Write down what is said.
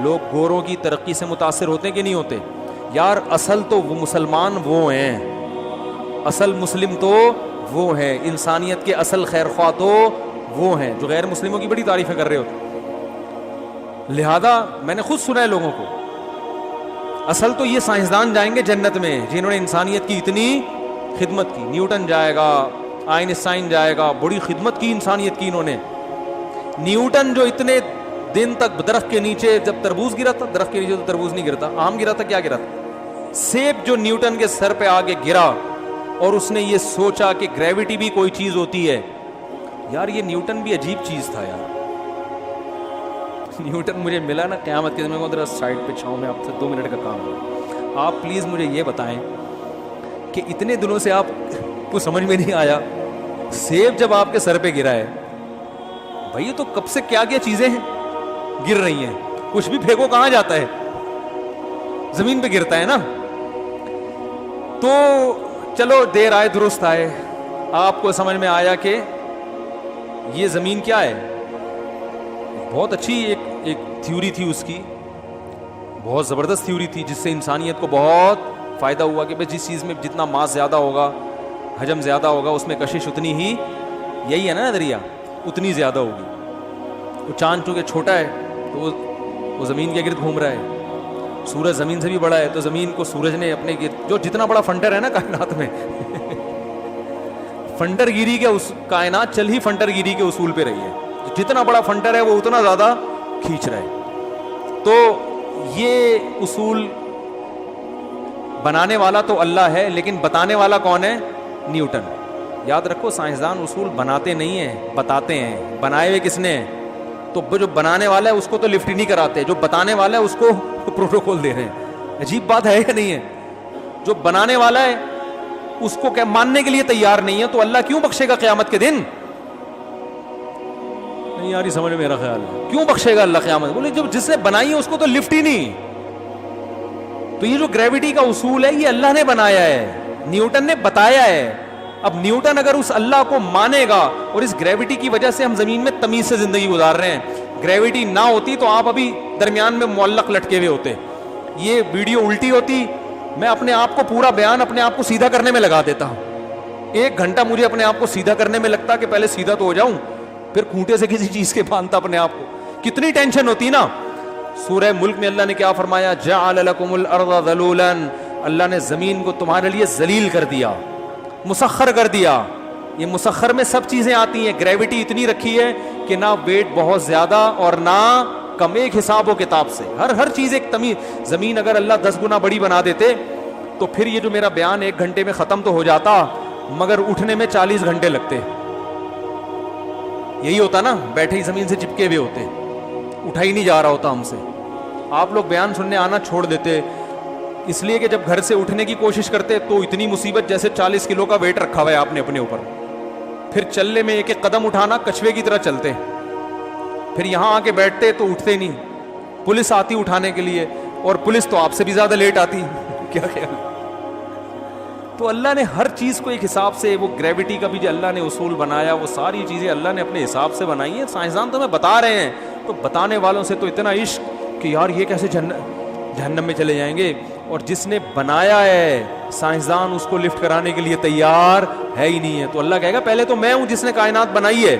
لوگ گوروں کی ترقی سے متاثر ہوتے ہیں کہ نہیں ہوتے؟ یار اصل تو وہ مسلمان وہ ہیں، اصل مسلم تو وہ ہیں، انسانیت کے اصل خیر خواہ تو وہ ہیں جو غیر مسلموں کی بڑی تعریفیں کر رہے ہوتے۔ لہذا میں نے خود سنا ہے لوگوں کو، اصل تو یہ سائنسدان جائیں گے جنت میں جنہوں نے انسانیت کی اتنی خدمت کی۔ نیوٹن جائے گا، آئنسٹائن جائے گا، بڑی خدمت کی انسانیت کی انہوں نے۔ نیوٹن جو اتنے دن تک درخت کے نیچے، جب تربوز گرا تھا، درخت کے نیچے تو تربوز نہیں گرتا، آم گرا تھا، کیا گرا تھا؟ سیب جو نیوٹن کے سر پہ آگے گرا اور اس نے یہ سوچا کہ گریوٹی بھی کوئی چیز ہوتی ہے۔ یار یہ نیوٹن بھی عجیب چیز تھا یار۔ نیوٹن مجھے ملا نا قیامت کے دن، میں ادھر سائڈ پہ چھاؤں میں آپ سے 2 منٹ کا کام ہے، آپ پلیز مجھے یہ بتائیں کہ اتنے دنوں سے آپ کو سمجھ میں نہیں آیا، سیب جب آپ کے سر پہ گرا ہے بھائی، یہ تو کب سے کیا کیا چیزیں ہیں گر رہی ہیں، کچھ بھی پھینکو کہاں جاتا ہے؟ زمین پہ گرتا ہے نا۔ تو چلو دیر آئے درست آئے، آپ کو سمجھ میں آیا کہ یہ زمین کیا ہے۔ بہت اچھی ایک تھیوری تھی اس کی، بہت زبردست تھیوری تھی، جس سے انسانیت کو بہت فائدہ ہوا کہ جس چیز میں جتنا ماس زیادہ ہوگا، حجم زیادہ ہوگا، اس میں کشش اتنی ہی، یہی ہے نا نظریہ، اتنی زیادہ ہوگی۔ وہ چاند چونکہ چھوٹا ہے تو وہ زمین کے گرد گھوم رہا ہے، سورج زمین سے بھی بڑا ہے تو زمین کو سورج نے اپنے گرد، جو جتنا بڑا فنڈر ہے نا کائنات میں فنڈر گیری کے کائنات چل ہی فنڈر گیری کے اصول پہ رہی ہے، جتنا بڑا فنڈر ہے وہ اتنا زیادہ کھینچ رہا ہے۔ تو یہ اصول بنانے والا تو اللہ ہے، لیکن بتانے والا کون ہے؟ نیوٹن۔ یاد رکھو سائنسدان اصول بناتے نہیں ہیں، بتاتے ہیں۔ بنائے ہوئے کس نے؟ تو جو بنانے والا ہے اس کو تو لفٹ ہی نہیں کراتے، جو بتانے والا ہے اس کو پروٹوکول دے رہے ہیں۔ عجیب بات ہے یا نہیں ہے؟ جو بنانے والا ہے اس کو کیا ماننے کے لیے تیار نہیں ہے، تو اللہ کیوں بخشے گا قیامت کے دن؟ نہیں یار یہ سمجھ میرا خیال ہے، کیوں بخشے گا اللہ قیامت؟ بولے جو جس نے بنائی ہے اس کو تو لفٹ ہی نہیں۔ تو یہ جو گریوٹی کا اصول ہے یہ اللہ نے بنایا ہے، نیوٹن نے بتایا ہے۔ اب نیوٹن اگر اس اللہ کو مانے گا، اور اس گریوٹی کی وجہ سے ہم زمین میں تمیز سے زندگی گزار رہے ہیں، گریوٹی نہ ہوتی تو آپ ابھی درمیان میں معلق لٹکے ہوئے ہوتے، یہ ویڈیو الٹی ہوتی، میں اپنے آپ کو پورا بیان اپنے آپ کو سیدھا کرنے میں لگا دیتا ہوں۔ 1 گھنٹہ مجھے اپنے آپ کو سیدھا کرنے میں لگتا کہ پہلے سیدھا تو ہو جاؤں، پھر کھوٹے سے کسی چیز کے باندھتا اپنے آپ کو، کتنی ٹینشن ہوتی نا۔ سورہ ملک میں اللہ نے کیا فرمایا؟ جعل لکم الارض ذلولا، اللہ نے زمین کو تمہارے لیے ذلیل کر دیا، مسخر کر دیا۔ یہ مسخر میں سب چیزیں آتی ہیں، گریوٹی اتنی رکھی ہے کہ نہ ویٹ بہت زیادہ اور نہ کم، ایک حساب و کتاب سے ہر چیز ایک تمیز۔ زمین اگر اللہ 10 گنا بڑی بنا دیتے تو پھر یہ جو میرا بیان 1 گھنٹے میں ختم تو ہو جاتا، مگر اٹھنے میں 40 گھنٹے لگتے۔ یہی ہوتا نا، بیٹھے ہی زمین سے چپکے ہوئے ہوتے، اٹھا ہی نہیں جا رہا ہوتا ہم سے۔ آپ لوگ بیان سننے آنا چھوڑ دیتے، اس لیے کہ جب گھر سے اٹھنے کی کوشش کرتے تو اتنی مصیبت، جیسے 40 کلو کا ویٹ رکھا ہوا ہے آپ نے اپنے اوپر، پھر چلنے میں 1 قدم اٹھانا کچھوے کی طرح چلتے، پھر یہاں آ کے بیٹھتے تو اٹھتے نہیں، پولیس آتی اٹھانے کے لیے، اور پولیس تو آپ سے بھی زیادہ لیٹ آتی کیا خیال؟ تو اللہ نے ہر چیز کو ایک حساب سے، وہ گریوٹی کا بھی جو اللہ نے اصول بنایا، وہ ساری چیزیں اللہ نے اپنے حساب سے بنائی ہیں۔ سائنسدان تو ہمیں بتا رہے ہیں، تو بتانے والوں سے تو اتنا عشق کہ یار یہ کیسے جہنم میں چلے جائیں گے، اور جس نے بنایا ہے سائنسدان اس کو لفٹ کرانے کے لیے تیار ہے ہی نہیں ہے۔ تو اللہ کہے گا پہلے تو میں ہوں جس نے کائنات بنائی ہے،